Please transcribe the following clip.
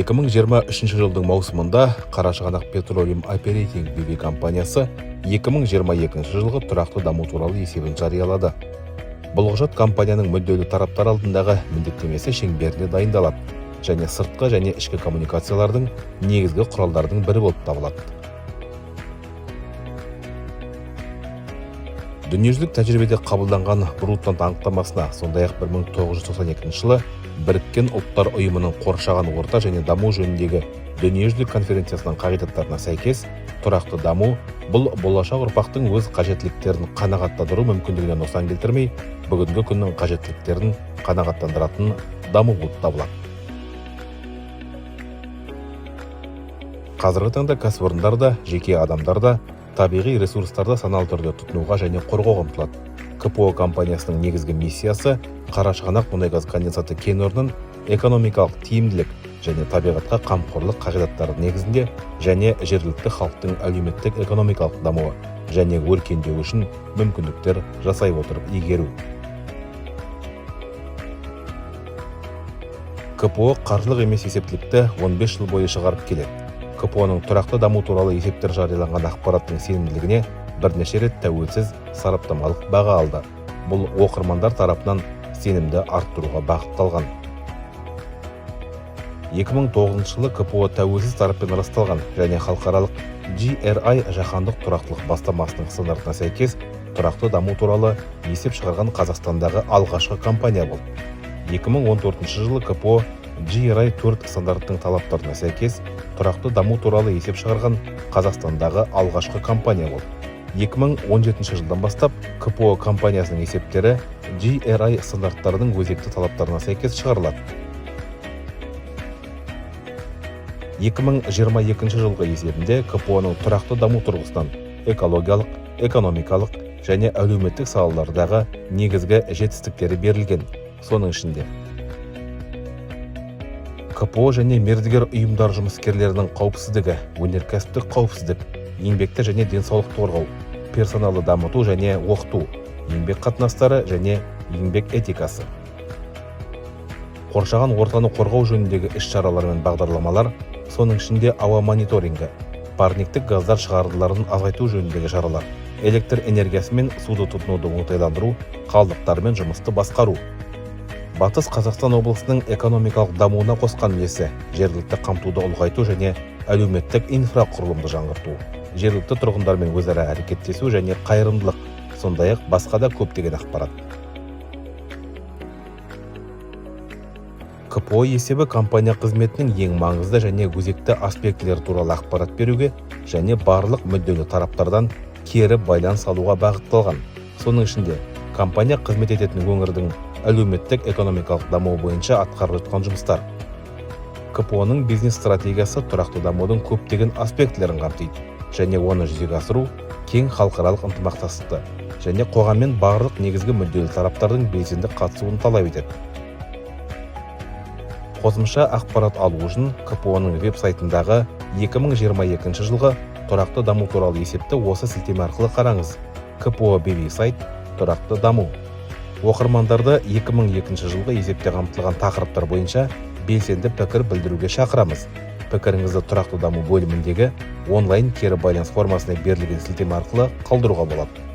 2023 жылдың маусымында Қарашығанақ Petroleum Operating BV компаниясы 2022 жылғы тұрақты даму туралы есебін жариялады. Бұл құжат компанияның мүдделі тараптар алдындағы міндеттемесі шеңберінде дайындалады және сыртқы және ішкі коммуникациялардың негізгі құралдардың бірі болып табылады. Дүниежүзілік тәжірибеде қабылданған Брунтон анықтамасына, сондай-ақ 1992 жылы Біріккен ұлттар ұйымының қоршаған орта және даму жөніндегі дүниежүзілік конференциясының қағидаттарына сәйкес, тұрақты даму бұл болашақ ұрпақтың өз қажеттіліктерін қанағаттандыру мүмкіндігіне нұқсан келтірмей, бүгінгі күннің қажеттіліктерін қанағаттандыратын даму болып табылады. Қазіргі таңда кәсіпорындар да, жеке адамдар да табиғи ресурстарды саналы түрде тұтынуға және қорғауға ұмтылады. КПО компаниясының негізгі миссиясы Қарашығанақ мұнай-газ конденсаты кен орнын экономикалық тиімділік және табиғатқа қамқорлық қағидаттары негізінде және жергілікті халықтың әлеуметтік экономикалық дамуы және өркендеуі үшін мүмкіндіктер жасай отырып игеру. КПО қаржылық емес есептілікті 15 жыл бойы шығарып келеді. КПО-ның тұрақты даму туралы есептер жарияланған ақпараттың сенімділігіне бірнеше рет тәуелсіз сараптамалық баға алды. Бұл оқырмандар тарапынан сенімді арттыруға бағытталған. 2009 жылы КПО тәуелсіз тараппен расталған және халықаралық GRI жаһандық тұрақтылық бастамасының стандартына сәйкес тұрақты даму туралы есеп шығарған Қазақстандағы алғашқы компания болды. 2014 жылы КПО GRI 4 стандарттың талаптарына сәйкес тұрақты даму туралы есеп шығарған Қазақстандағы алғашқы компания болды. 2017 жылдан бастап КПО компаниясының есептері GRI стандарттарының өзекті талаптарына сәйкес шығарылады. 2022 жылғы есебінде КПО-ның тұрақты даму тұрғысынан экологиялық, экономикалық және әлеуметтік салалардағы негізгі жетістіктері берілген. Соның ішінде КПО және мердігер ұйымдар жұмыскерлерінің қауіпсіздігі, өнеркәсіптік қауіпсіздік, еңбекті және денсаулықты қорғау, персоналы дамыту және оқыту, еңбек қатынастары және еңбек этикасы. Қоршаған ортаны қорғау жөніндегі іс-шаралар мен бағдарламалар, соның ішінде ауа мониторингі, парниктік газдар шығарындыларын азайту жөніндегі шаралар, электр энергиясы мен суды тұтынуды оңтайландыру, қалдықтармен жұмысты басқару. Батыс Қазақстан облысының экономикалық дамуына қосқан үлесі, жергілікті қамтуды ұлғайту және әлеуметтік инфрақұрылымды жаңғырту, жергілікті тұрғындармен өзара әрекеттесу және қайырымдылық, сондай-ақ басқа да көптеген ақпарат. КПО есебі компания қызметінің ең маңызды және өзекті аспектілері туралы ақпарат беруге және барлық мүдделі тараптардан кері байланыс алуға бағытталған. Соның ішінде компания қызмет ететін өңірдің әлеуметтік экономикалық дамуы бойынша атқарылып жатқан жұмыстар. КПО-ның бизнес стратегиясы тұрақты дамудың көптеген аспектілерін қамтиды және оны жүзеге асыру кең халықаралық ынтымақтастықты және қоғаммен барлық негізгі мүдделі тараптардың белсенді қатысуын талап етеді. Қосымша ақпарат алу үшін КПО-ның веб-сайтындағы 2022 жылғы тұрақты даму туралы есепті осы сілтеме арқылы қараңыз. КПО BV сайт тұрақты даму. Оқырмандарды 2002 жылғы есепте қамтылған тақырыптар бойынша белсенді пікір білдіруге шақырамыз. Пікіріңізді тұрақты даму бөліміндегі онлайн кері байланыс формасына берілген сілтеме арқылы қалдыруға болады.